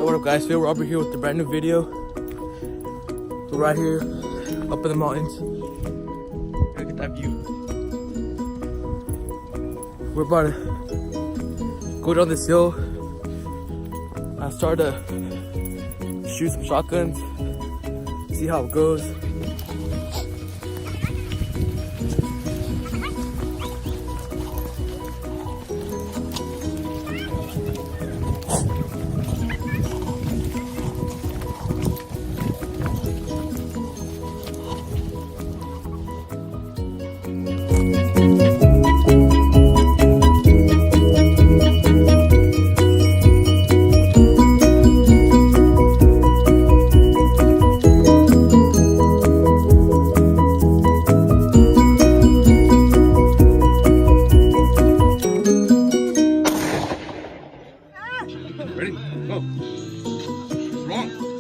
What up, guys? Today we're over here with the brand new video. We're right here up in the mountains. Look at that view. We're about to go down this hill. I started to shoot some shotguns, see how it goes. Ready? Go. Wrong.